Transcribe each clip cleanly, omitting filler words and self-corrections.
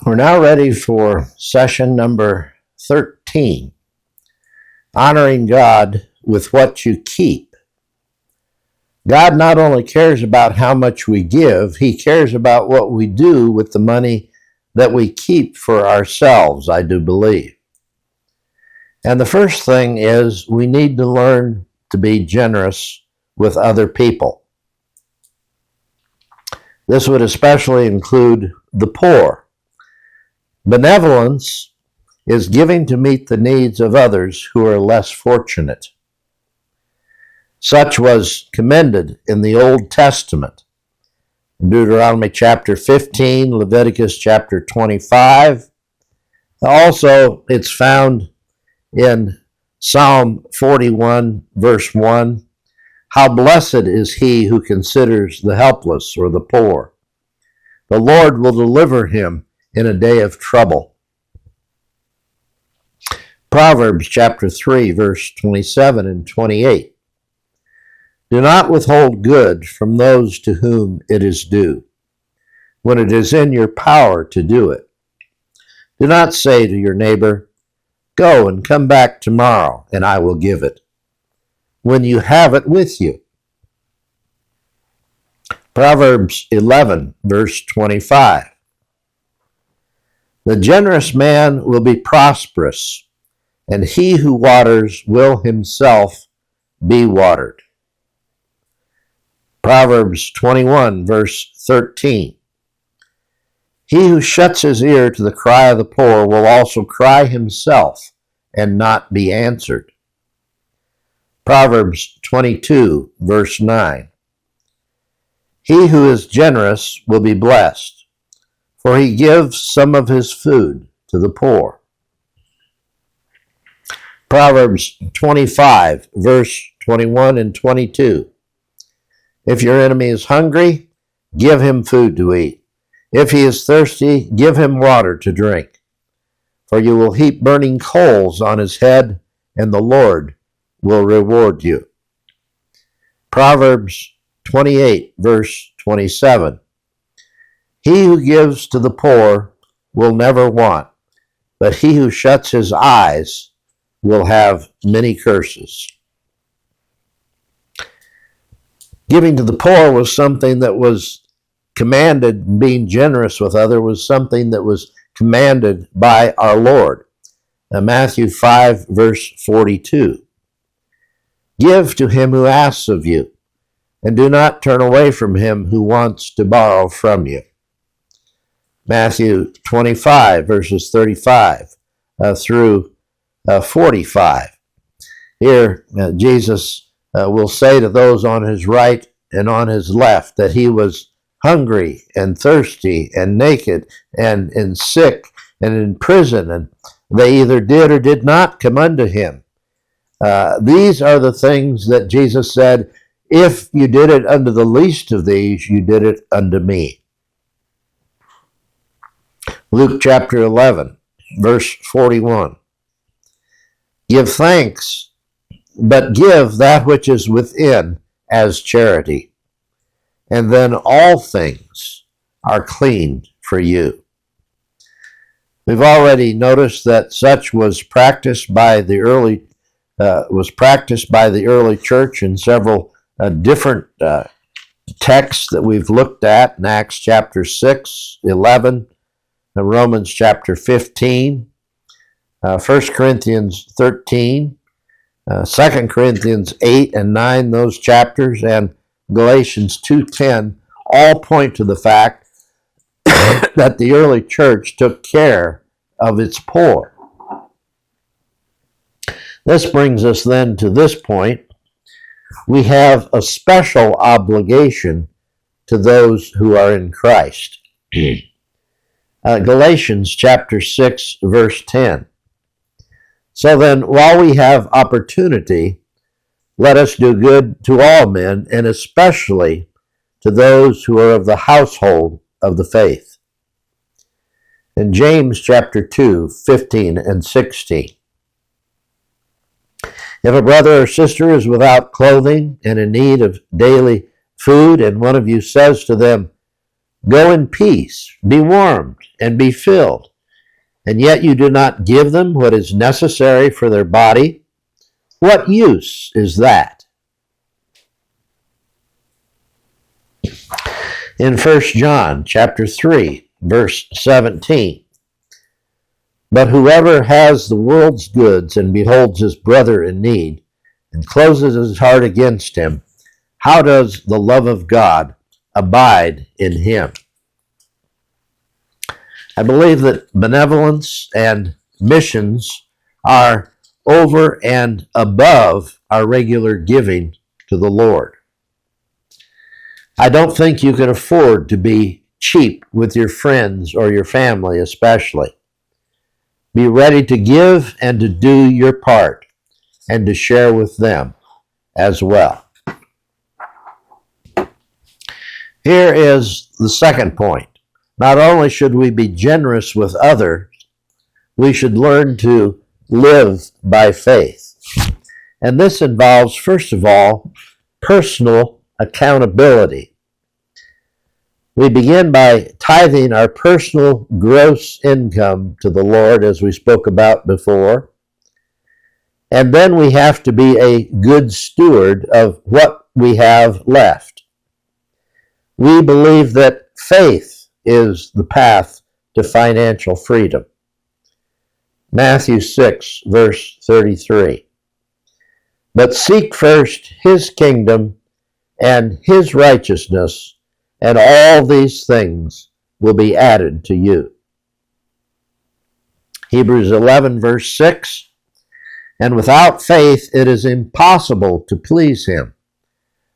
We're now ready for session number 13, honoring God with what you keep. God not only cares about how much we give, He cares about what we do with the money that we keep for ourselves, I do believe. And the first thing is we need to learn to be generous with other people. This would especially include the poor. Benevolence is giving to meet the needs of others who are less fortunate. Such was commended in the Old Testament. Deuteronomy chapter 15, Leviticus chapter 25. Also, it's found in Psalm 41, verse 1. How blessed is he who considers the helpless or the poor. The Lord will deliver him in a day of trouble. Proverbs chapter 3, verse 27 and 28. Do not withhold good from those to whom it is due, when it is in your power to do it. Do not say to your neighbor, go and come back tomorrow, and I will give it, when you have it with you. Proverbs 11, verse 25. The generous man will be prosperous, and he who waters will himself be watered. Proverbs 21, verse 13. He who shuts his ear to the cry of the poor will also cry himself and not be answered. Proverbs 22, verse 9. He who is generous will be blessed, for he gives some of his food to the poor. Proverbs 25, verse 21 and 22. If your enemy is hungry, give him food to eat. If he is thirsty, give him water to drink. For you will heap burning coals on his head, and the Lord will reward you. Proverbs 28, verse 27. He who gives to the poor will never want, but he who shuts his eyes will have many curses. Giving to the poor was something that was commanded. Being generous with others was something that was commanded by our Lord. Matthew 5, verse 42. Give to him who asks of you, and do not turn away from him who wants to borrow from you. Matthew 25, verses 35 through 45. Here, Jesus will say to those on his right and on his left that he was hungry and thirsty and naked and sick and in prison, and they either did or did not come unto him. These are the things that Jesus said, if you did it unto the least of these, you did it unto me. Luke chapter 11, verse 41. Give thanks, but give that which is within as charity, and then all things are cleaned for you. We've already noticed that such was practiced by the early church in several different texts that we've looked at in Acts chapter 6, 11, Romans chapter 15, 1 Corinthians 13, 2 Corinthians 8 and 9, those chapters, and Galatians 2:10 all point to the fact that the early church took care of its poor. This brings us then to this point. We have a special obligation to those who are in Christ. Galatians chapter 6, verse 10. So then, while we have opportunity, let us do good to all men, and especially to those who are of the household of the faith. In James chapter 2, 15 and 16. If a brother or sister is without clothing and in need of daily food, and one of you says to them, Go in peace, be warmed, and be filled, and yet you do not give them what is necessary for their body. What use is that? In 1 John chapter 3, verse 17, but whoever has the world's goods and beholds his brother in need and closes his heart against him, how does the love of God abide in him? I believe that benevolence and missions are over and above our regular giving to the Lord. I don't think you can afford to be cheap with your friends or your family especially. Be ready to give and to do your part and to share with them as well. Here is the second point. Not only should we be generous with others, we should learn to live by faith. And this involves, first of all, personal accountability. We begin by tithing our personal gross income to the Lord, as we spoke about before. And then we have to be a good steward of what we have left. We believe that faith is the path to financial freedom. Matthew 6, verse 33. But seek first his kingdom and his righteousness, and all these things will be added to you. Hebrews 11, verse 6. And without faith it is impossible to please him.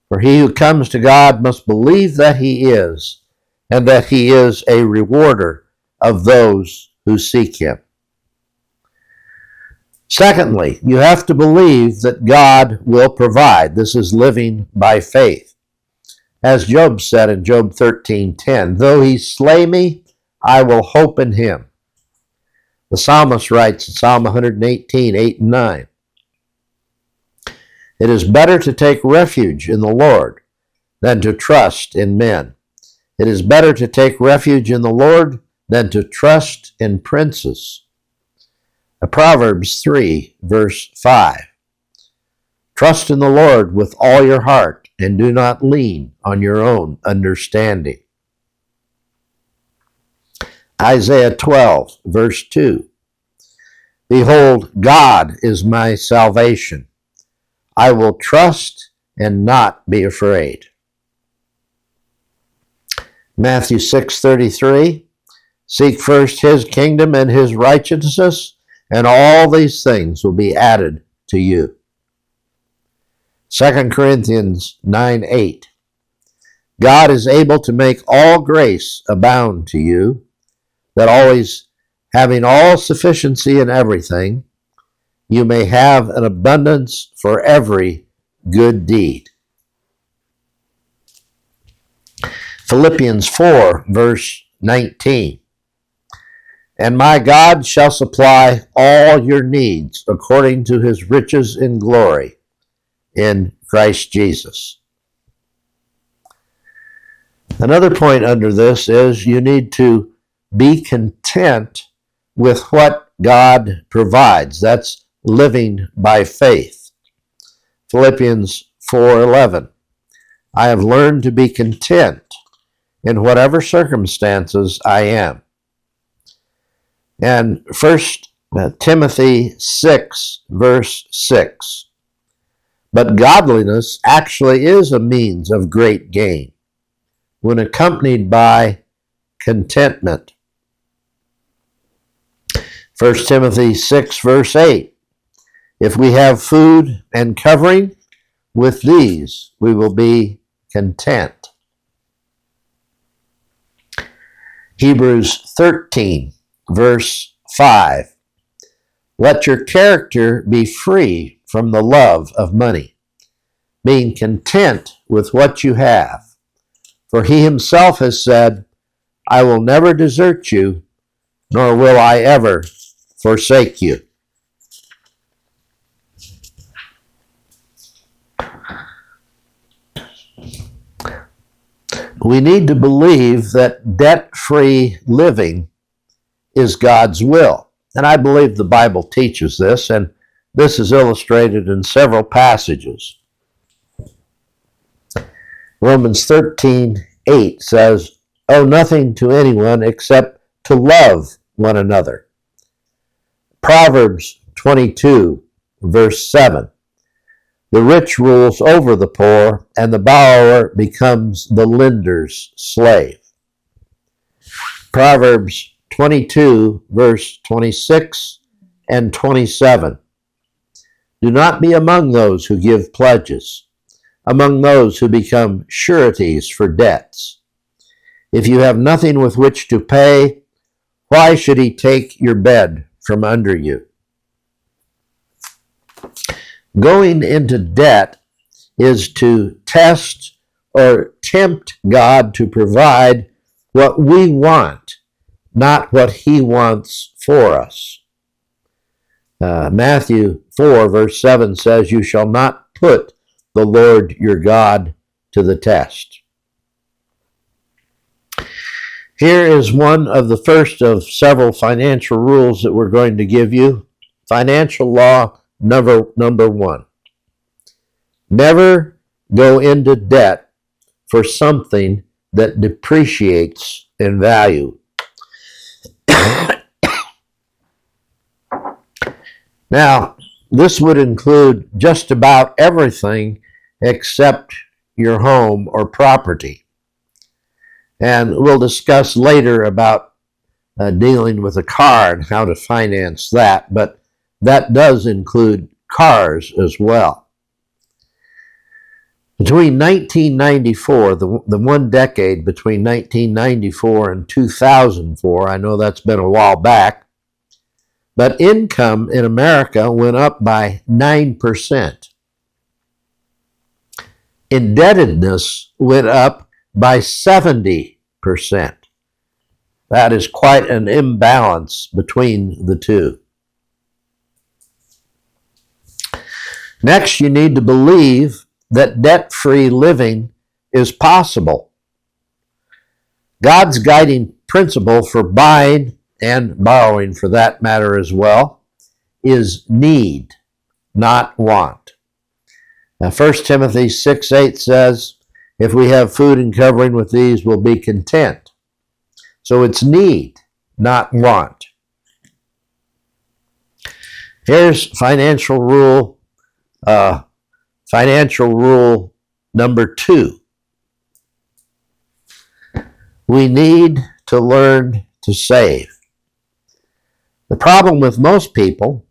For he who comes to God must believe that he is, and that he is a rewarder of those who seek him. Secondly, you have to believe that God will provide. This is living by faith. As Job said in Job 13:10, though he slay me, I will hope in him. The psalmist writes in Psalm 118, 8 and 9, it is better to take refuge in the Lord than to trust in men. It is better to take refuge in the Lord than to trust in princes. Proverbs 3, verse 5. Trust in the Lord with all your heart, and do not lean on your own understanding. Isaiah 12, verse 2. Behold, God is my salvation. I will trust and not be afraid. Matthew 6:33, seek first his kingdom and his righteousness, and all these things will be added to you. 2 Corinthians 9:8, God is able to make all grace abound to you, that always having all sufficiency in everything, you may have an abundance for every good deed. Philippians 4, verse 19. And my God shall supply all your needs according to his riches in glory in Christ Jesus. Another point under this is you need to be content with what God provides. That's living by faith. Philippians 4:11. I have learned to be content in whatever circumstances I am. And 1 Timothy 6, verse 6. But godliness actually is a means of great gain when accompanied by contentment. 1 Timothy 6, verse 8. If we have food and covering, with these we will be content. Hebrews 13, verse 5. Let your character be free from the love of money, being content with what you have. For he himself has said, I will never desert you, nor will I ever forsake you. We need to believe that debt-free living is God's will. And I believe the Bible teaches this, and this is illustrated in several passages. Romans 13:8 says, "Owe nothing to anyone except to love one another." Proverbs 22, verse 7, "The rich rules over the poor, and the borrower becomes the lender's slave." Proverbs 22, verse 26 and 27, "Do not be among those who give pledges, among those who become sureties for debts. If you have nothing with which to pay, why should he take your bed from under you?" Going into debt is to test or tempt God to provide what we want, not what he wants for us. Matthew 4, verse 7 says, "You shall not put the Lord your God to the test." Here is one of the first of several financial rules that we're going to give you. Financial law number one. Never go into debt for something that depreciates in value. Now, this would include just about everything except your home or property. And we'll discuss later about dealing with a car and how to finance that, but that does include cars as well. Between 1994, the one decade between 1994 and 2004, I know that's been a while back, but income in America went up by 9%. Indebtedness went up by 70%. That is quite an imbalance between the two. Next, you need to believe that debt-free living is possible. God's guiding principle for buying and borrowing, for that matter as well, is need, not want. Now, 1 Timothy 6:8 says, "If we have food and covering, with these we'll be content." So it's need, not want. Here's financial rule number 2. We need to learn to save. The problem with most people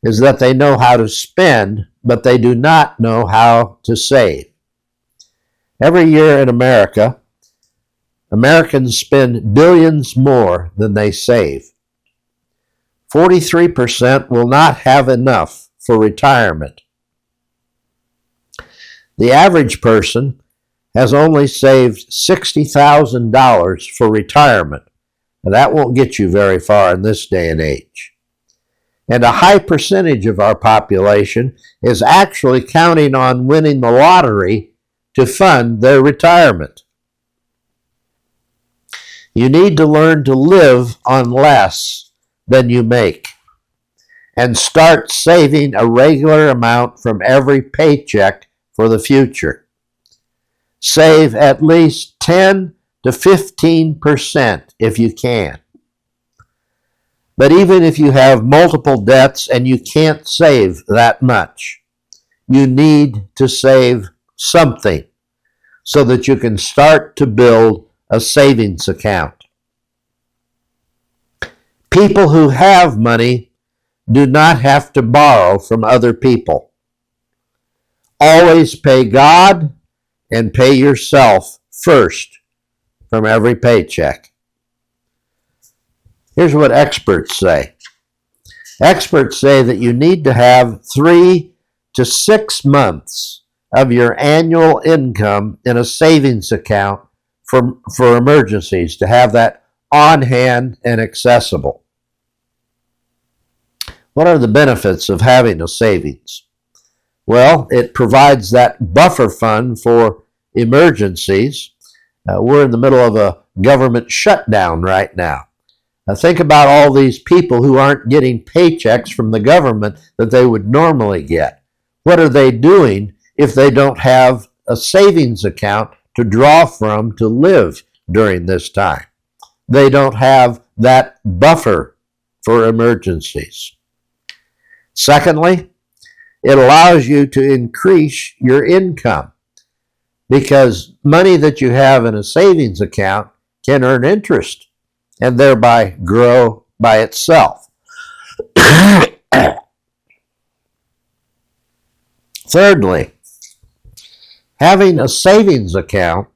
is that they know how to spend, but they do not know how to save. Every year in America, Americans spend billions more than they save. 43% will not have enough for retirement. The average person has only saved $60,000 for retirement, and that won't get you very far in this day and age. And a high percentage of our population is actually counting on winning the lottery to fund their retirement. You need to learn to live on less than you make and start saving a regular amount from every paycheck for the future. Save at least 10 to 15% if you can. But even if you have multiple debts and you can't save that much, you need to save something so that you can start to build a savings account. People who have money do not have to borrow from other people. Always pay God and pay yourself first from every paycheck. Here's what experts say. Experts say that you need to have 3 to 6 months of your annual income in a savings account for emergencies, to have that on hand and accessible. What are the benefits of having a savings? Well, it provides that buffer fund for emergencies, We're in the middle of a government shutdown right now. Now think about all these people who aren't getting paychecks from the government that they would normally get. What are they doing if they don't have a savings account to draw from to live during this time? They don't have that buffer for emergencies. Secondly, it allows you to increase your income because money that you have in a savings account can earn interest and thereby grow by itself. Thirdly, having a savings account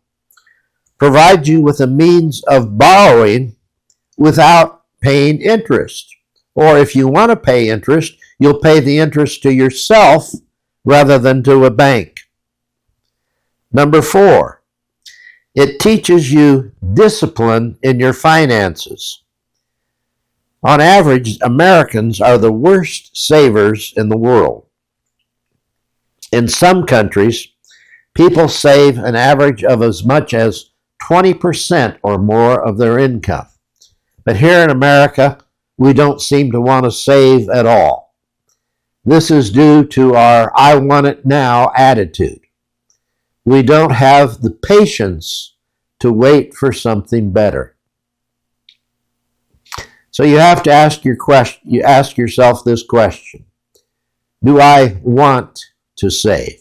provides you with a means of borrowing without paying interest. Or if you want to pay interest, you'll pay the interest to yourself rather than to a bank. Number 4, it teaches you discipline in your finances. On average, Americans are the worst savers in the world. In some countries, people save an average of as much as 20% or more of their income. But here in America, we don't seem to want to save at all. This is due to our I want it now attitude. We don't have the patience to wait for something better. So you have to ask yourself this question: do I want to save?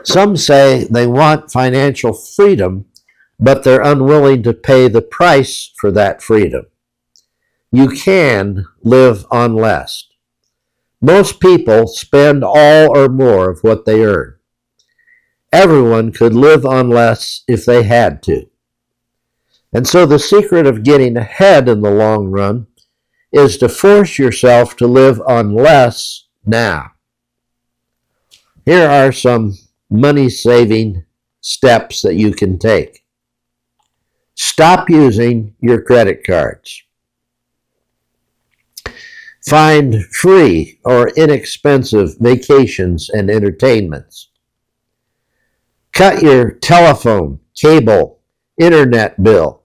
Some say they want financial freedom, but they're unwilling to pay the price for that freedom. You can live on less. Most people spend all or more of what they earn. Everyone could live on less if they had to. And so the secret of getting ahead in the long run is to force yourself to live on less now. Here are some money-saving steps that you can take. Stop using your credit cards. Find free or inexpensive vacations and entertainments. Cut your telephone, cable, internet bill.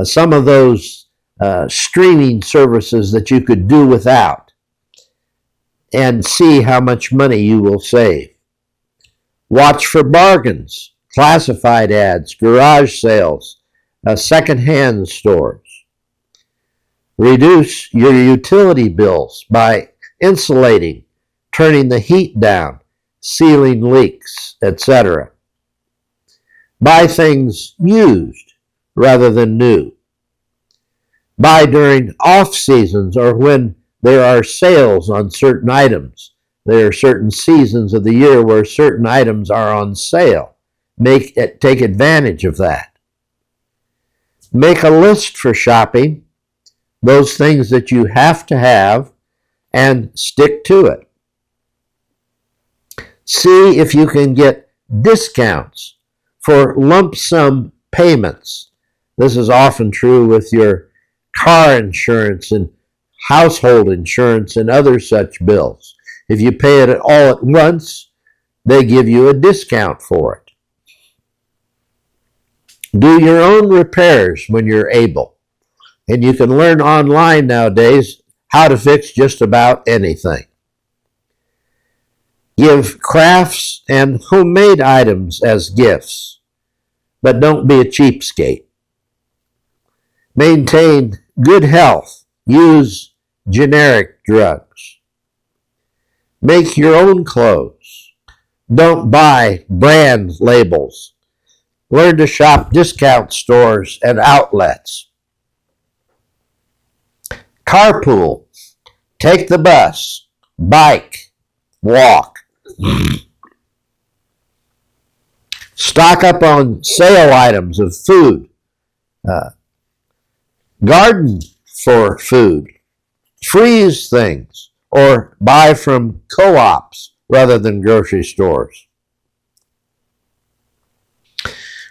Some of those streaming services that you could do without, and see how much money you will save. Watch for bargains, classified ads, garage sales, secondhand stores. Reduce your utility bills by insulating, turning the heat down, sealing leaks, etc. Buy things used rather than new. Buy during off seasons or when there are sales on certain items. There are certain seasons of the year where certain items are on sale. Take advantage of that. Make a list for shopping, those things that you have to have, and stick to it. See if you can get discounts for lump sum payments. This is often true with your car insurance and household insurance and other such bills. If you pay it all at once, they give you a discount for it. Do your own repairs when you're able. And you can learn online nowadays how to fix just about anything. Give crafts and homemade items as gifts, but don't be a cheapskate. Maintain good health. Use generic drugs. Make your own clothes. Don't buy brand labels. Learn to shop discount stores and outlets. Carpool. Take the bus. Bike. Walk. Stock up on sale items of food. Garden for food. Freeze things or buy from co-ops rather than grocery stores.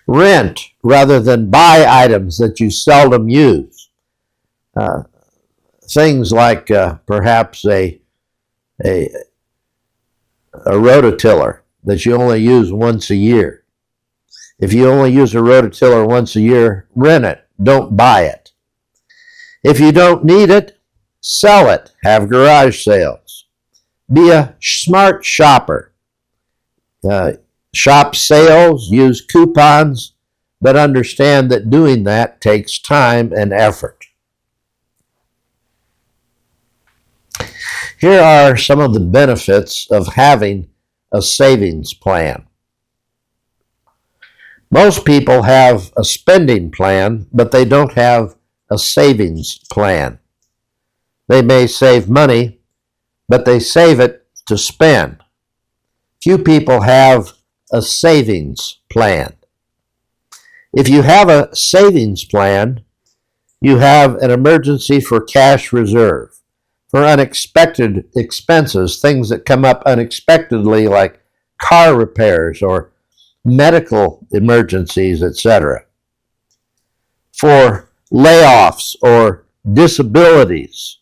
Rent rather than buy items that you seldom use. Things like perhaps a rototiller that you only use once a year. If you only use a rototiller once a year, rent it. Don't buy it. If you don't need it, sell it. Have garage sales. Be a smart shopper. Shop sales, use coupons, but understand that doing that takes time and effort. Here are some of the benefits of having a savings plan. Most people have a spending plan, but they don't have a savings plan. They may save money, but they save it to spend. Few people have a savings plan. If you have a savings plan, you have an emergency for cash reserve, for unexpected expenses, things that come up unexpectedly like car repairs or medical emergencies, etc. For layoffs or disabilities.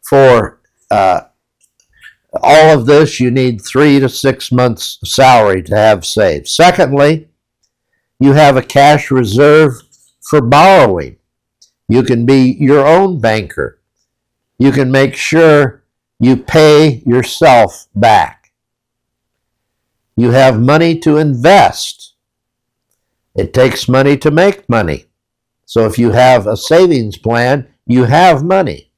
For all of this, you need 3 to 6 months' salary to have saved. Secondly, you have a cash reserve for borrowing. You can be your own banker. You can make sure you pay yourself back. You have money to invest. It takes money to make money. So if you have a savings plan, you have money.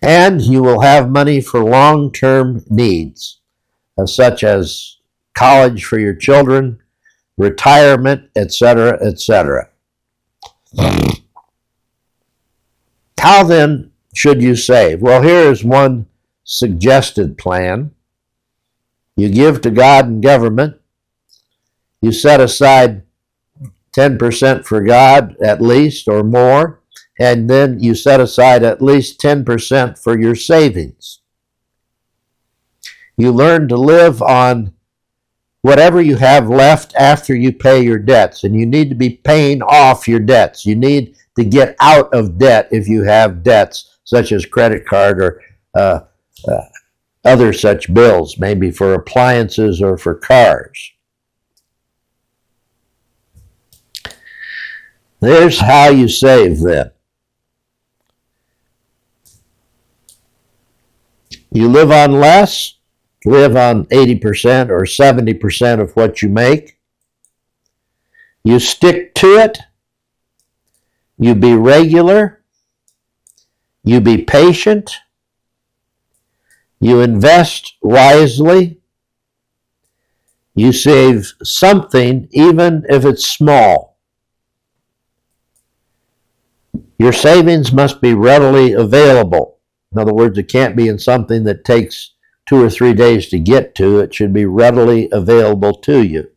And you will have money for long-term needs, such as college for your children, retirement, etc., etc. How then should you save? Well, here is one suggested plan. You give to God and government. You set aside 10% for God at least or more, and then you set aside at least 10% for your savings. You learn to live on whatever you have left after you pay your debts, and you need to be paying off your debts. You need to get out of debt if you have debts, such as credit card or other such bills, maybe for appliances or for cars. There's how you save then. You live on less, live on 80% or 70% of what you make. You stick to it. You be regular. You be patient. You invest wisely. You save something, even if it's small. Your savings must be readily available. In other words, it can't be in something that takes 2 or 3 days to get to. It should be readily available to you.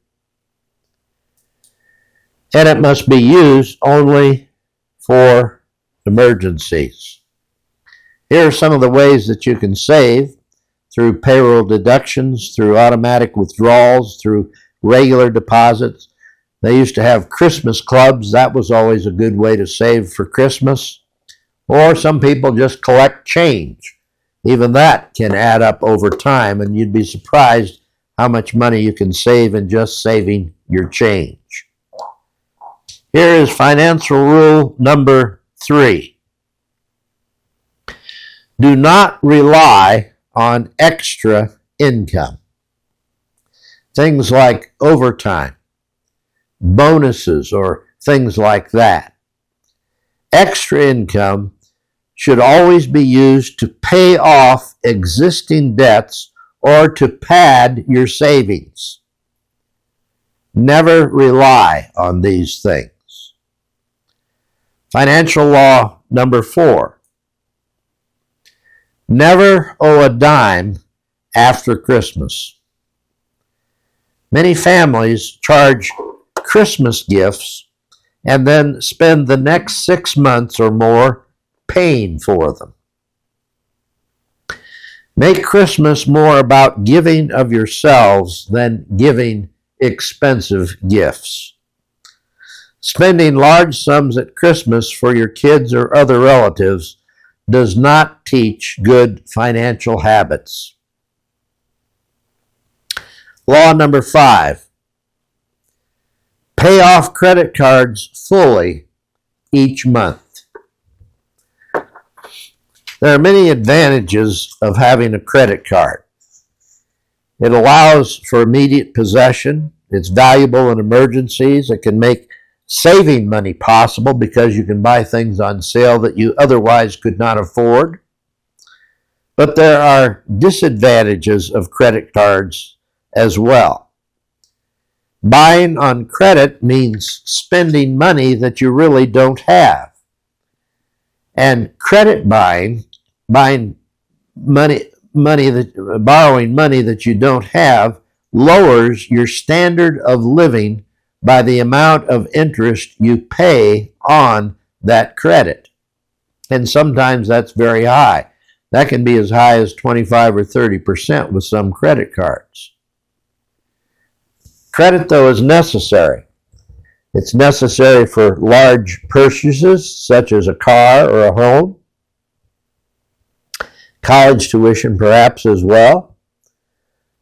And it must be used only for emergencies. Here are some of the ways that you can save: through payroll deductions, through automatic withdrawals, through regular deposits. They used to have Christmas clubs. That was always a good way to save for Christmas. Or some people just collect change. Even that can add up over time, and you'd be surprised how much money you can save in just saving your change. Here is financial rule number 3. Do not rely on extra income. Things like overtime, bonuses, or things like that. Extra income should always be used to pay off existing debts or to pad your savings. Never rely on these things. Financial law number 4. Never owe a dime after Christmas. Many families charge Christmas gifts and then spend the next 6 months or more paying for them. Make Christmas more about giving of yourselves than giving expensive gifts. Spending large sums at Christmas for your kids or other relatives does not teach good financial habits. Law number 5, pay off credit cards fully each month. There are many advantages of having a credit card. It allows for immediate possession. It's valuable in emergencies. It can make saving money possible because you can buy things on sale that you otherwise could not afford. But there are disadvantages of credit cards as well. Buying on credit means spending money that you really don't have. And credit borrowing money that you don't have lowers your standard of living by the amount of interest you pay on that credit. And sometimes that's very high. That can be as high as 25 or 30% with some credit cards. Credit, though, is necessary. It's necessary for large purchases, such as a car or a home. College tuition, perhaps, as well.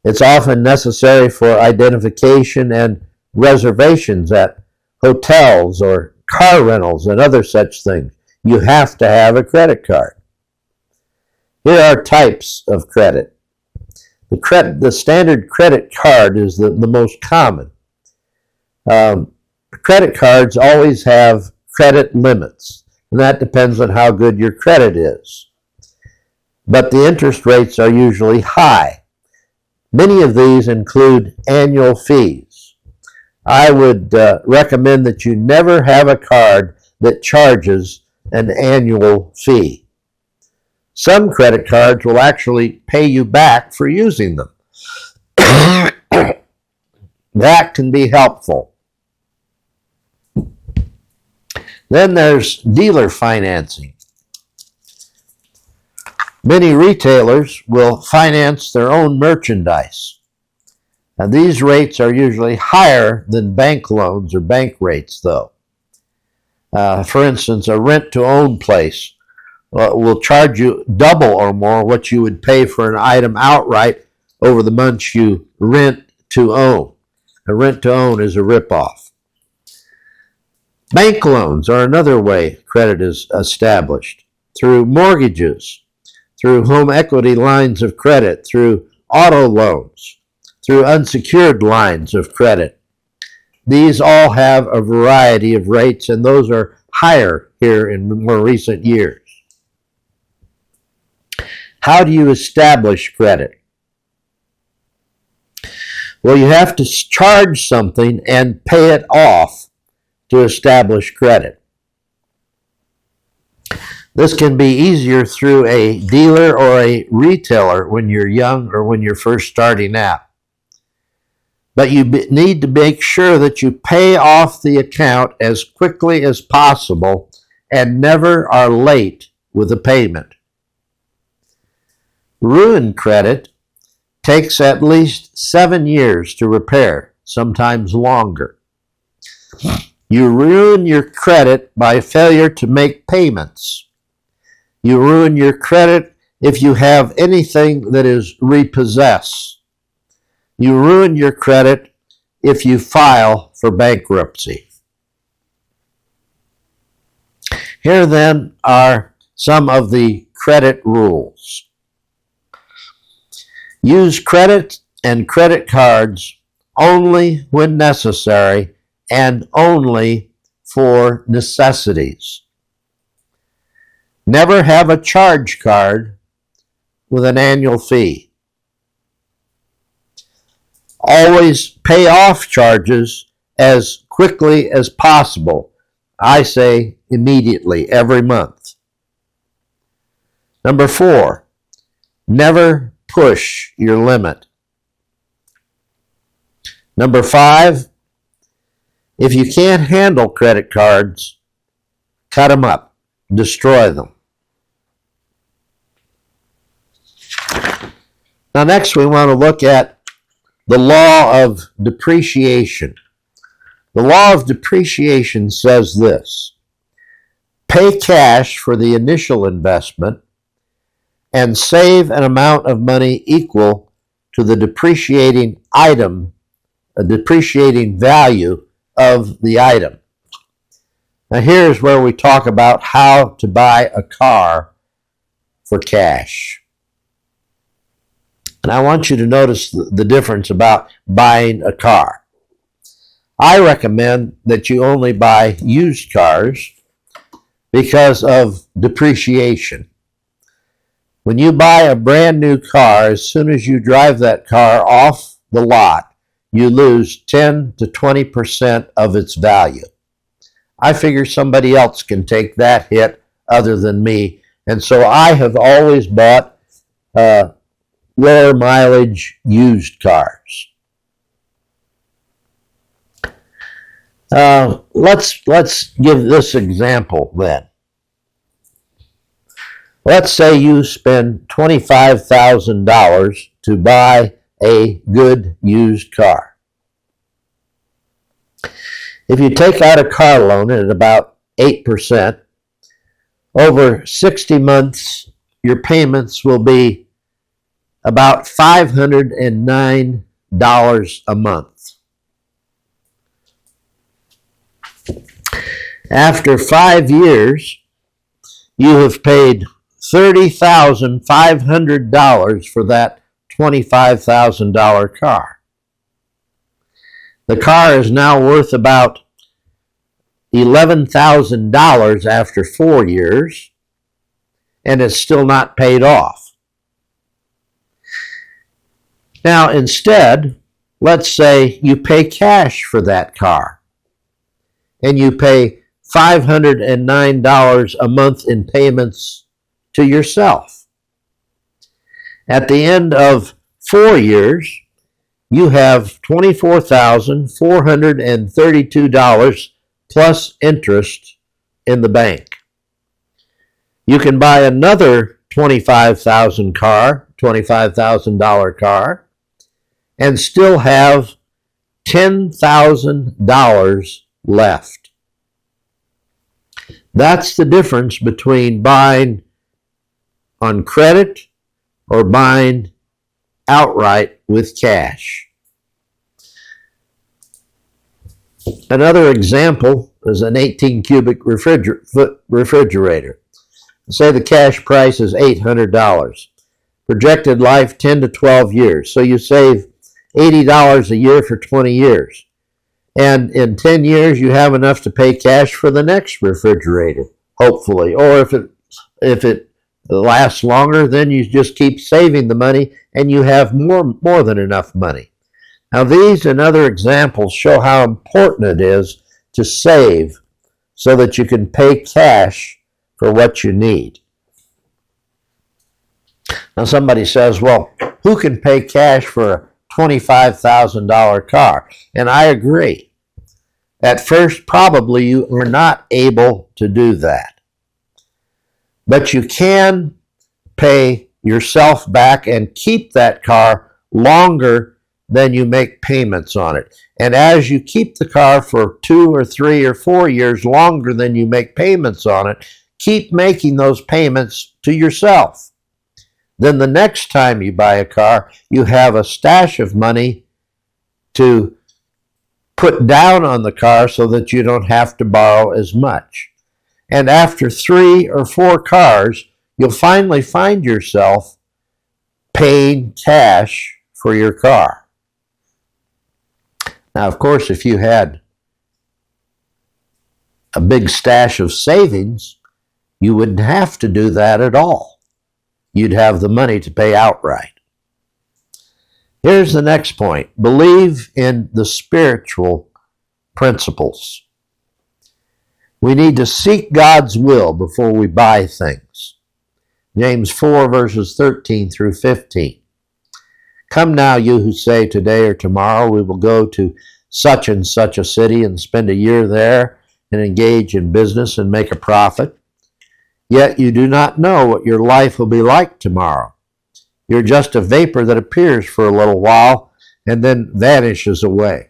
It's often necessary for identification and reservations at hotels or car rentals and other such things. You have to have a credit card. Here are types of credit. The standard credit card is the most common. Credit cards always have credit limits, and that depends on how good your credit is. But the interest rates are usually high. Many of these include annual fees. I would recommend that you never have a card that charges an annual fee. Some credit cards will actually pay you back for using them. That can be helpful. Then there's dealer financing. Many retailers will finance their own merchandise. Now, these rates are usually higher than bank loans or bank rates, though. For instance, a rent-to-own place will charge you double or more what you would pay for an item outright over the months you rent to own. A rent-to-own is a ripoff. Bank loans are another way credit is established, through mortgages, through home equity lines of credit, through auto loans, through unsecured lines of credit. These all have a variety of rates, and those are higher here in more recent years. How do you establish credit? Well, you have to charge something and pay it off to establish credit. This can be easier through a dealer or a retailer when you're young or when you're first starting out. But you need to make sure that you pay off the account as quickly as possible and never are late with a payment. Ruined credit takes at least 7 years to repair, sometimes longer. You ruin your credit by failure to make payments. You ruin your credit if you have anything that is repossessed. You ruin your credit if you file for bankruptcy. Here then are some of the credit rules. Use credit and credit cards only when necessary and only for necessities. Never have a charge card with an annual fee. Always pay off charges as quickly as possible. I say immediately, every month. Number 4, never push your limit. Number 5, if you can't handle credit cards, cut them up, destroy them. Now next we want to look at the law of depreciation. The law of depreciation says this: pay cash for the initial investment and save an amount of money equal to the depreciating item, a depreciating value of the item. Now here's where we talk about how to buy a car for cash. And I want you to notice the difference about buying a car. I recommend that you only buy used cars because of depreciation. When you buy a brand new car, as soon as you drive that car off the lot, you lose 10 to 20% of its value. I figure somebody else can take that hit other than me, and so I have always bought lower mileage used cars. Let's give this example then. Let's say you spend $25,000 to buy a good used car. If you take out a car loan at about 8%, over 60 months, your payments will be about $509 a month. After 5 years, you have paid $30,500 for that $25,000 car. The car is now worth about $11,000 after 4 years, and it's still not paid off. Now, instead, let's say you pay cash for that car, and you pay $509 a month in payments to yourself. At the end of 4 years, you have $24,432 plus interest in the bank. You can buy another $25,000 car and still have $10,000 left. That's the difference between buying on credit or buying outright with cash. Another example is an 18 cubic refrigerator. Say the cash price is $800. Projected life 10 to 12 years. So you save $80 a year for 20 years. And in 10 years, you have enough to pay cash for the next refrigerator, hopefully. Or if it lasts longer, then you just keep saving the money and you have more than enough money. Now, these and other examples show how important it is to save so that you can pay cash for what you need. Now, somebody says, well, who can pay cash for a $25,000 car? And I agree. At first, probably you are not able to do that. But you can pay yourself back and keep that car longer than you make payments on it. And as you keep the car for 2 or 3 or 4 years longer than you make payments on it, keep making those payments to yourself. Then the next time you buy a car, you have a stash of money to put down on the car so that you don't have to borrow as much. And after 3 or 4 cars, you'll finally find yourself paying cash for your car. Now, of course, if you had a big stash of savings, you wouldn't have to do that at all. You'd have the money to pay outright. Here's the next point. Believe in the spiritual principles. We need to seek God's will before we buy things. James 4, verses 13 through 15. Come now, you who say today or tomorrow we will go to such and such a city and spend a year there and engage in business and make a profit. Yet you do not know what your life will be like tomorrow. You're just a vapor that appears for a little while and then vanishes away.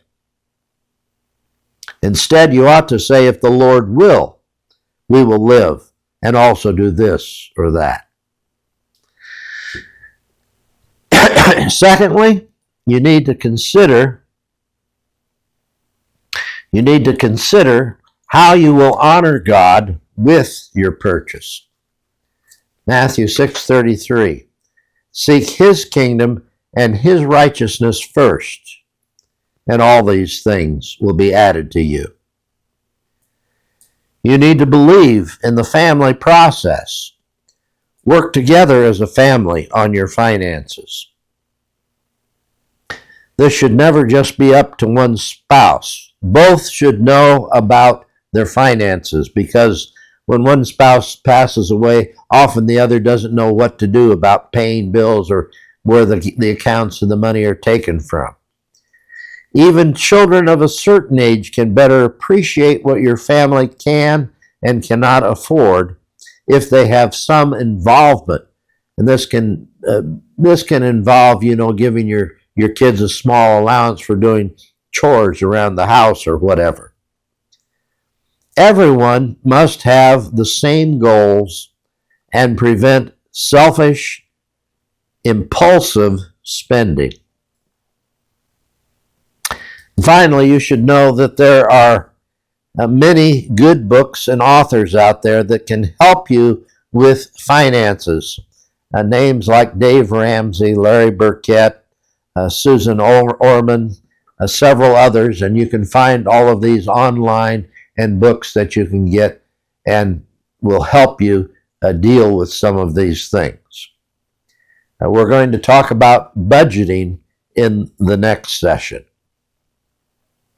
Instead, you ought to say, if the Lord will, we will live and also do this or that. Secondly, you need to consider how you will honor God with your purchase. Matthew 6:33. Seek his kingdom and his righteousness first, and all these things will be added to you. You need to believe in the family process. Work together as a family on your finances. This should never just be up to one spouse. Both should know about their finances, because when one spouse passes away, often the other doesn't know what to do about paying bills or where the accounts and the money are taken from. Even children of a certain age can better appreciate what your family can and cannot afford if they have some involvement. And this can involve, giving your kids a small allowance for doing chores around the house or whatever. Everyone must have the same goals and prevent selfish, impulsive spending. Finally, you should know that there are many good books and authors out there that can help you with finances. Names like Dave Ramsey, Larry Burkett, Susan Orman, several others, and you can find all of these online and books that you can get and will help you deal with some of these things. We're going to talk about budgeting in the next session.